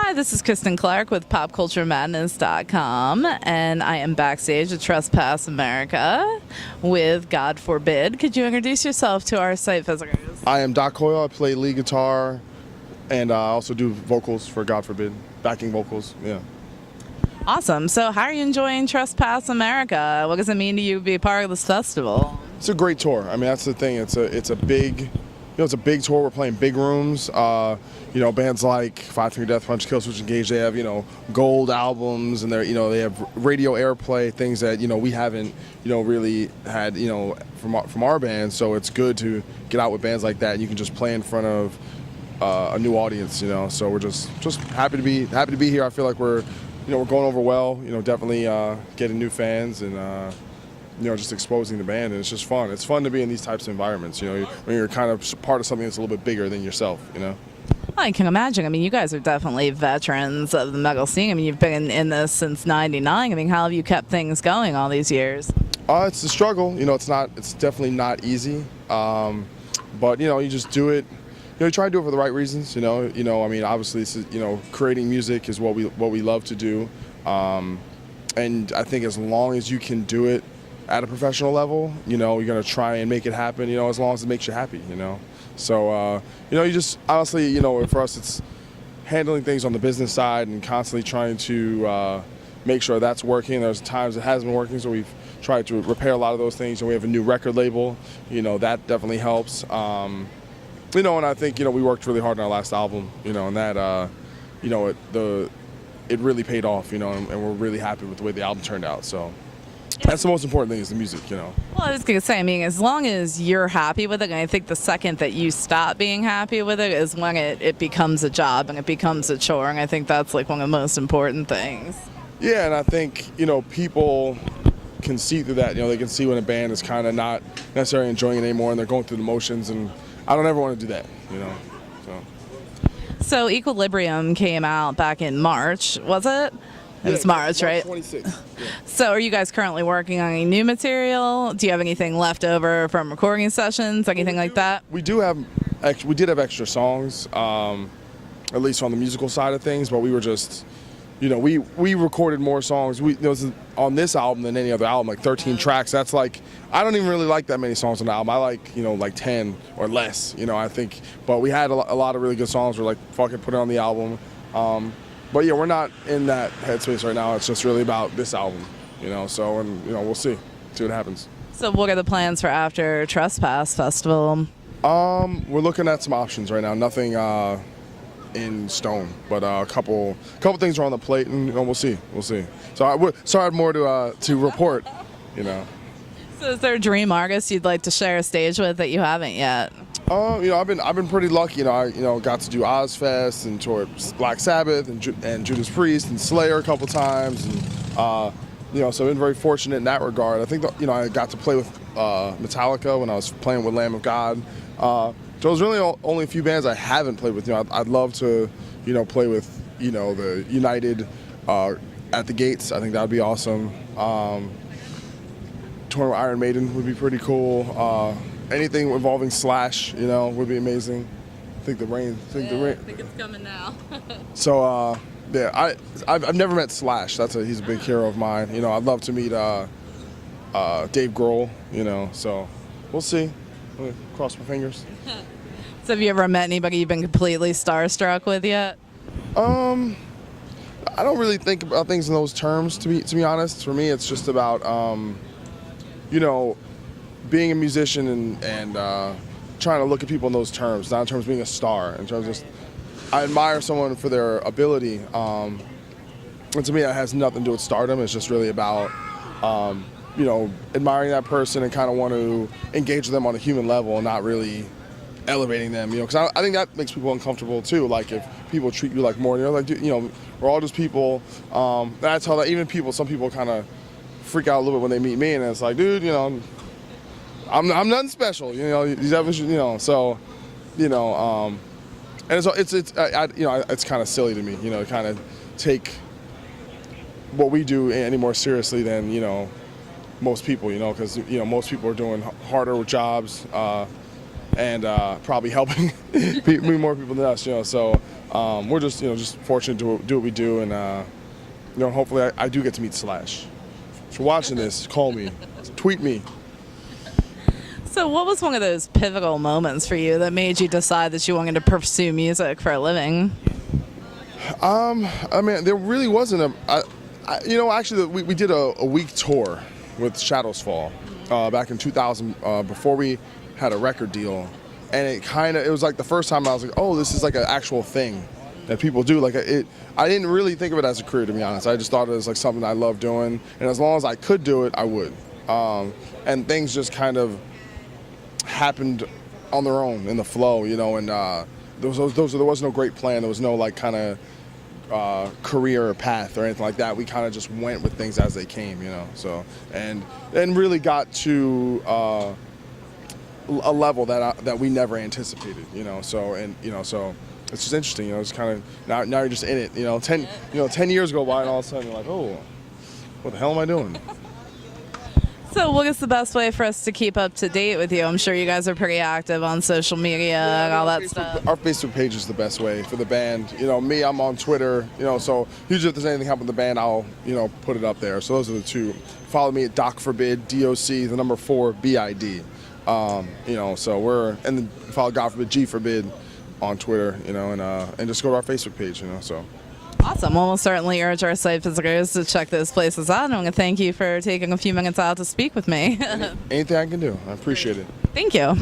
Hi, this is Kristen Clark with PopCultureMadness.com, and I am backstage at Trespass America with God Forbid. Could you introduce yourself to our site visitors? I am Doc Coyle. I play lead guitar, and I also do vocals for God Forbid, backing vocals. Yeah. Awesome. So, how are you enjoying Trespass America? What does it mean to you to be a part of this festival? It's a great tour. I mean, that's the thing. It's a big, it's a big tour. We're playing big rooms. Bands like Five Finger Death Punch, Killswitch Engage. They have gold albums, and they have radio airplay, things that we haven't really had from our band. So it's good to get out with bands like that, and you can just play in front of a new audience. So we're just happy to be here. I feel like we're going over well. Definitely getting new fans and. Just exposing the band, and it's just fun. It's fun to be in these types of environments, when you're kind of part of something that's a little bit bigger than yourself, I can imagine. I mean, you guys are definitely veterans of the metal scene. I mean, you've been in this since '99. I mean, how have you kept things going all these years? It's a struggle. It's definitely not easy. But you just do it. You try to do it for the right reasons. I mean, obviously, this is, creating music is what we love to do. And I think as long as you can do it at a professional level, you're going to try and make it happen, as long as it makes you happy, So, you just, honestly, for us, it's handling things on the business side and constantly trying to make sure that's working. There's times it hasn't been working, so we've tried to repair a lot of those things. And we have a new record label, that definitely helps. And I think, we worked really hard on our last album, and that, it really paid off, and we're really happy with the way the album turned out, so. That's the most important thing is the music, Well, I was going to say, I mean, as long as you're happy with it, and I think the second that you stop being happy with it is when it becomes a job and it becomes a chore, and I think that's like one of the most important things. Yeah, and I think, people can see through that, they can see when a band is kind of not necessarily enjoying it anymore and they're going through the motions, and I don't ever want to do that, So Equilibrium came out back in March, was it? It was March, right? 26th. Yeah. So are you guys currently working on any new material? Do you have anything left over from recording sessions, anything like that? We did have extra songs, at least on the musical side of things, but we were just, we recorded more songs. There was on this album than any other album, like 13 tracks. That's like, I don't even really like that many songs on the album. I like, like 10 or less, I think. But we had a lot of really good songs. We're like, fuck it, put it on the album. But yeah, we're not in that headspace right now. It's just really about this album, So, and we'll see what happens. So, what are the plans for after Trespass Festival? We're looking at some options right now. Nothing in stone, but a couple things are on the plate, and we'll see. So, I have more to report, So, is there a dream artist you'd like to share a stage with that you haven't yet? I've been pretty lucky. I got to do Ozfest and toured Black Sabbath and Judas Priest and Slayer a couple times, and so I've been very fortunate in that regard. I think I got to play with Metallica when I was playing with Lamb of God. So there's really only a few bands I haven't played with. I'd love to play with the United at the Gates. I think that would be awesome. Touring with Iron Maiden would be pretty cool. Anything involving Slash, would be amazing. I think the rain. I think it's coming now. So, I've never met Slash. He's a big hero of mine. I'd love to meet Dave Grohl. So we'll see. Cross my fingers. So, have you ever met anybody you've been completely starstruck with yet? I don't really think about things in those terms. To be honest, for me, it's just about being a musician and trying to look at people in those terms, not in terms of being a star, in terms of just, I admire someone for their ability. And to me, that has nothing to do with stardom. It's just really about, admiring that person and kind of want to engage with them on a human level and not really elevating them, because I think that makes people uncomfortable too. Like if people treat you like more, like, we're all just people. And I tell that even some people kind of freak out a little bit when they meet me, and it's like, dude, I'm nothing special, so, and it's kind of silly to me, to kind of take what we do any more seriously than, most people, because, most people are doing harder jobs, and probably helping more people than us. You know, so we're just just fortunate to do what we do, and hopefully I do get to meet Slash. If you're watching this, call me, tweet me. So what was one of those pivotal moments for you that made you decide that you wanted to pursue music for a living? I mean, there really wasn't actually we did a week tour with Shadows Fall back in 2000 before we had a record deal, and it was like the first time I was like, oh, this is like an actual thing that people do. Like I didn't really think of it as a career, to be honest. I just thought it was like something I loved doing, and as long as I could do it, I would. And things just kind of happened on their own in the flow, and there was no great plan. There was no like kind of career path or anything like that. We kind of just went with things as they came, So and really got to a level that we never anticipated, So so it's just interesting, It's kind of now you're just in it, 10 years go by and all of a sudden you're like, oh, what the hell am I doing? So what is the best way for us to keep up to date with you? I'm sure you guys are pretty active on social media and all that stuff. Our Facebook page is the best way for the band. Me, I'm on Twitter, so usually if there's anything happening with the band, I'll, put it up there. So those are the two. Follow me at Doc Forbid, DOC, the number 4, BID. So and then follow God Forbid, G Forbid on Twitter, and just go to our Facebook page, so. Awesome. Well, we'll certainly urge our site visitors to check those places out. I want to thank you for taking a few minutes out to speak with me. Anything I can do. I appreciate it. Thank you.